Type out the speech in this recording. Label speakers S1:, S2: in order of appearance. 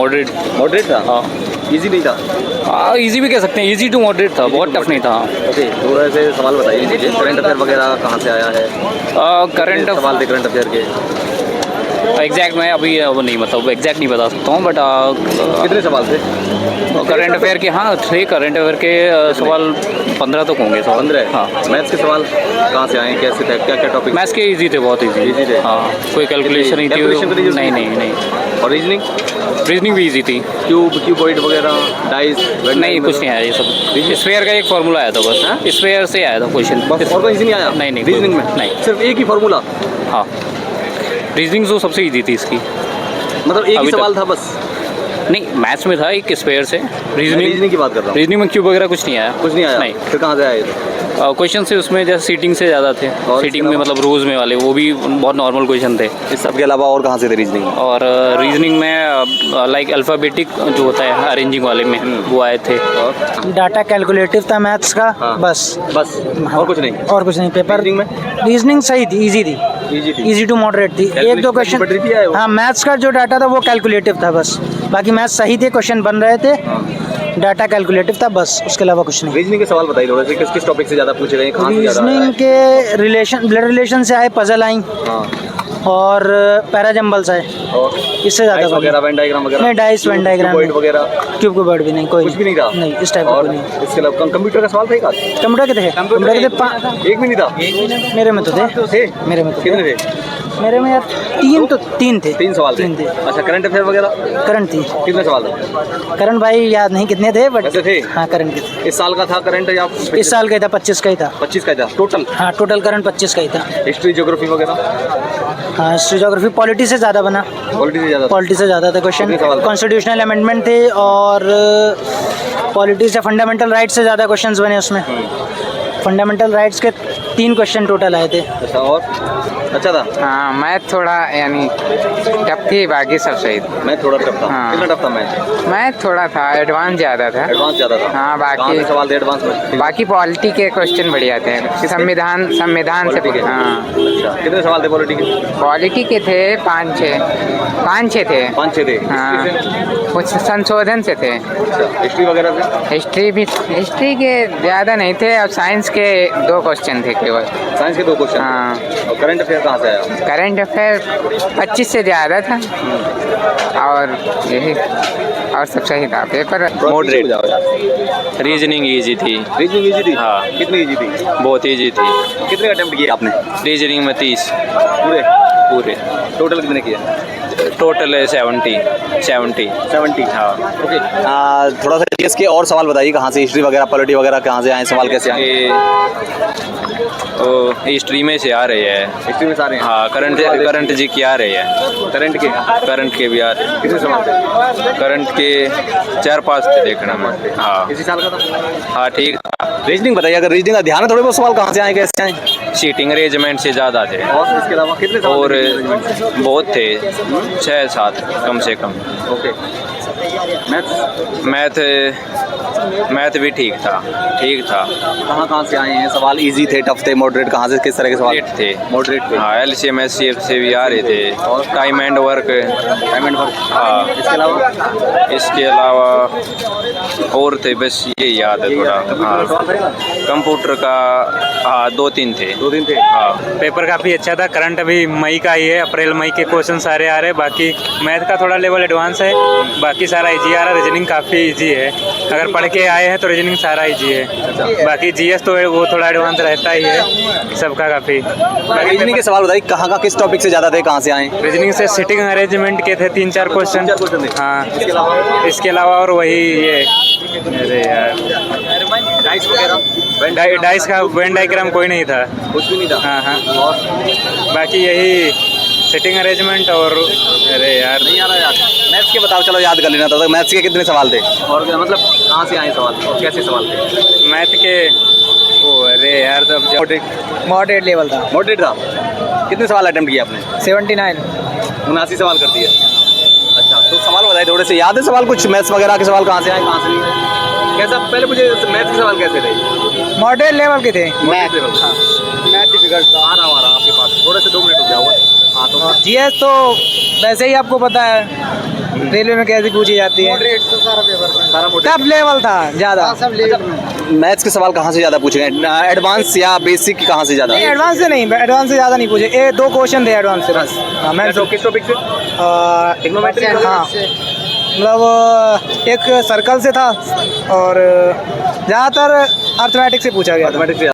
S1: Moderate.
S2: Moderate था?
S1: हाँ।
S2: Easy नहीं था?
S1: हाँ, इजी भी कह सकते हैं, इजी टू मॉडरेट था, बहुत टफ नहीं था।
S2: ओके, थोड़ा से सवाल बताइए मुझे, करंट अफेयर वगैरह कहाँ से आया है?
S1: करंट
S2: सवाल थे करंट अफेयर के?
S1: एग्जैक्ट मैं अभी वो नहीं, मतलब एग्जैक्ट नहीं बता सकता हूँ, बट
S2: कितने सवाल थे
S1: करंट अफेयर के? हाँ, थे करंट अफेयर के सवाल 15 तक होंगे सवाल।
S2: 15?
S1: हाँ।
S2: मैथ्स के सवाल कहाँ से आए, कैसे थे, क्या क्या टॉपिक?
S1: मैथ्स के इजी थे, बहुत इजी
S2: थे?
S1: हाँ, कोई कैलकुलेशन नहीं थी। नहीं नहीं नहीं।
S2: और रीजनिंग?
S1: रीजनिंग भी इजी थी।
S2: क्यूबॉइड वगैरह, डाइस?
S1: नहीं, कुछ नहीं आया ये सब। स्फेयर का एक फार्मूला आया था बस, स्फेयर से आया था क्वेश्चन,
S2: और कोई इजी नहीं आया?
S1: नहीं नहीं,
S2: रीजनिंग में
S1: नहीं,
S2: सिर्फ एक ही फार्मूला?
S1: हाँ, रीजनिंग तो सबसे इजी थी इसकी,
S2: मतलब एक ही सवाल था बस?
S1: नहीं, मैथ्स में था एक स्क्वायर से। रीजनिंग
S2: की बात कर रहा हूँ।
S1: रीजनिंग में क्यूब वगैरह कुछ नहीं आया।
S2: कुछ नहीं आया?
S1: नहीं।
S2: फिर कहाँ से आए?
S1: क्वेश्चन से उसमें जैसे सीटिंग से ज़्यादा थे, सीटिंग में मतलब रोज़ में वाले, वो भी बहुत नॉर्मल क्वेश्चन थे।
S2: इस सब के अलावा और कहाँ से थे रीजनिंग?
S1: और रीजनिंग में लाइक अल्फ़ाबेटिक जो होता है अरेंजिंग वाले में, वो आए थे।
S3: डाटा कैलकुलेटिव था मैथ्स का।
S2: हाँ।
S3: बस
S2: और कुछ नहीं?
S3: और कुछ नहीं। पेपर
S2: रीजनिंग में?
S3: रीजनिंग सही थी, इजी थी, इजी टू मॉडरेट थी। एक दो क्वेश्चन, हाँ, मैथ्स का जो डाटा था वो कैलकुलेटिव था बस, बाकी मैथ्स सही थे, क्वेश्चन बन रहे थे, डाटा कैलकुलेटिव था बस, उसके अलावा कुछ नहीं।
S2: रीजनिंग के सवाल बताइए थोड़े से, किस किस टॉपिक से ज़्यादा पूछे गए, कहाँ से ज़्यादा?
S3: रीजनिंग के रिलेशन, ब्लड रिलेशन से आए, पजल आई, और पैराजम्बल्स आए,
S2: और
S3: इससे ज़्यादा
S2: वगैरह, वेन डायग्राम वगैरह?
S3: नहीं, डाइस, वेन डायग्राम
S2: वगैरह,
S3: क्यूब को वर्ड भी नहीं, कोई
S2: कुछ भी नहीं था?
S3: नहीं, इस टाइप का
S2: और
S3: नहीं।
S2: इसके अलावा कंप्यूटर का सवाल था?
S3: कंप्यूटर के थे, कंप्यूटर के थे
S2: एक भी नहीं था?
S3: मेरे में तो थे, मेरे में तो
S2: कितने थे?
S3: मेरे में यार तीन थे।
S2: 3 सवाल थे?
S3: थे।
S2: अच्छा, करंट अफेयर वगैरह?
S3: करंट थी।
S2: कितने सवाल थे?
S3: करंट भाई याद नहीं कितने थे, बट
S2: वैसे थे?
S3: हाँ, करंट के थे।
S2: इस साल का था करंट या
S3: इस साल का ही था, 25 का ही था।
S2: 25 का था टोटल?
S3: हाँ, टोटल करंट 25 का ही था।
S2: हिस्ट्री, ज्योग्राफी वगैरह?
S3: हाँ, हिस्ट्री ज्योग्राफी पॉलिटी से ज़्यादा बना, पॉलिटी से ज़्यादा था क्वेश्चन। कॉन्स्टिट्यूशनल अमेंडमेंट थे, और पॉलिटी से फंडामेंटल राइट्स से ज़्यादा क्वेश्चंस बने उसमें। फंडामेंटल राइट्स के 3 क्वेश्चन टोटल आए थे।
S2: अच्छा, और अच्छा था?
S4: हाँ, मैथ थोड़ा यानी टफ थी, बाकी सब सही थी।
S2: मैथ थोड़ा टफ था?
S4: हाँ।
S2: कितना टफ था मैथ?
S4: मैथ थोड़ा था, एडवांस ज़्यादा था।
S2: एडवांस ज़्यादा था?
S4: हाँ, बाकी
S2: सवाल थे एडवांस में?
S4: बाकी पॉलिटी के क्वेश्चन बढ़िया थे, संविधान से। हाँ,
S2: अच्छा, कितने सवाल थे पॉलिटी के?
S4: पॉलिटी के थे 5-6 थे।
S2: 5-6 थे?
S4: हाँ, कुछ संशोधन से थे।
S2: हिस्ट्री वगैरह से?
S4: हिस्ट्री के ज़्यादा नहीं थे, और साइंस के 2 क्वेश्चन थे केवल।
S2: साइंस के 2 क्वेश्चन?
S4: हाँ।
S2: और करंट अफेयर कहाँ से आया?
S4: करंट अफेयर 25 से ज़्यादा था, और यही, और सब सही था। Paper
S1: moderate. रीजनिंग इजी थी।
S2: रीजनिंग इजी थी?
S1: हाँ।
S2: कितनी इजी थी?
S1: बहुत इजी थी।
S2: कितने अटेम्प्ट किए आपने
S1: रीजनिंग में 30
S2: पूरे? टोटल कितने किए?
S1: टोटल है 70।
S2: हाँ। ओके, थोड़ा सा जीएस के और सवाल बताइए, कहाँ से हिस्ट्री वगैरह, पॉलिटी वगैरह कहाँ से आए, सवाल कैसे आए?
S1: हिस्ट्री में से आ रहे हैं।
S2: हिस्ट्री में सारे?
S1: हाँ, करंट जी की आ रहे हैं। करंट के भी आ रहे हैं।
S2: कितने सवाल थे?
S1: करंट के 4-5 थे देखना में। हाँ।
S2: इसी साल का था?
S1: हाँ, ठीक।
S2: रीजनिंग बताइए, अगर रीजनिंग का ध्यान है, थोड़े बहुत सवाल कहाँ से आए, कैसे आए?
S1: सीटिंग अरेंजमेंट से ज़्यादा थे।
S2: और इसके अलावा कितने सवाल
S1: और
S2: थे?
S1: बहुत थे, 6-7 कम से कम।
S2: ओके,
S1: मैथ भी ठीक था।
S2: कहाँ से आए हैं सवाल? इजी थे, टफ थे, मॉडरेट? कहाँ से, किस तरह के सवाल
S1: थे?
S2: मॉडरेट थे।
S1: हाँ, LCM SCF से भी आ रहे थे, और टाइम एंड वर्क। हाँ, इसके अलावा और थे, बस ये याद है थोड़ा। हाँ, कंप्यूटर का, हाँ, 2-3 थे। हाँ।
S5: पेपर काफ़ी अच्छा था। करंट अभी मई का ही है, अप्रैल मई के क्वेश्चन सारे आ रहे हैं। बाकी मैथ का थोड़ा लेवल एडवांस है, बाकी सारा इजी आ रहा है। रीजनिंग काफ़ी इजी है, अगर पढ़ के आए हैं तो रीजनिंग सारा इजी है। बाकी GS तो वो थोड़ा एडवांस रहता ही है सबका काफ़ी।
S2: रीजनिंग के सवाल बताइए, कहाँ का किस टॉपिक से ज़्यादा थे, कहाँ से आए?
S5: रीजनिंग से सिटिंग अरेंजमेंट के थे 3-4 क्वेश्चन। हाँ, इसके अलावा और वही ये, अरे यार,
S2: डाइस वगैरह?
S5: डाइस का वेन डायग्राम कोई नहीं था।
S2: कुछ भी नहीं था?
S5: हाँ। बाकी यही सिटिंग अरेंजमेंट, और अरे यार
S2: नहीं आ रहा यार। मैथ्स के बताओ, चलो याद कर लेना था। मैथ्स के कितने सवाल थे, और मतलब कहाँ से आए सवाल, और कैसे सवाल थे?
S5: मैथ के, अरे यार, तब
S3: मॉडरेट लेवल था।
S2: मॉडरेट था? कितने सवाल अटेम्प्ट किए आपने?
S3: 79
S2: 79 सवाल कर दिए। अच्छा, तो सवाल बताइए थोड़े से, याद है सवाल कुछ? मैथ्स वगैरह के सवाल कहाँ से आए, कहाँ से नहीं? कैसा, पहले मुझे मैथ्स के सवाल कैसे थे?
S3: मॉडरेट लेवल के थे।
S2: Math level? हाँ, मैथ डिफिकल्ट था। आ रहा आपके पास, थोड़े से 2 मिनट हो गया हुआ। हाँ, तो
S3: GS तो वैसे ही आपको पता है, रेलवे में कैसी पूछी जाती है,
S2: सारा मोटे
S3: टफ लेवल था ज़्यादा।
S2: मैथ्स के सवाल कहाँ से ज़्यादा पूछे गए, एडवांस या बेसिक कहाँ से ज़्यादा?
S3: नहीं एडवांस से नहीं, एडवांस से ज़्यादा नहीं पूछे, ये 2 क्वेश्चन थे एडवांस से बस। हाँ मैं
S2: किस टॉपिक से? Trigonometry?
S3: हाँ मतलब एक सर्कल से था और ज़्यादातर अर्थमेटिक से पूछा गया था।
S2: मैथमेटिक्स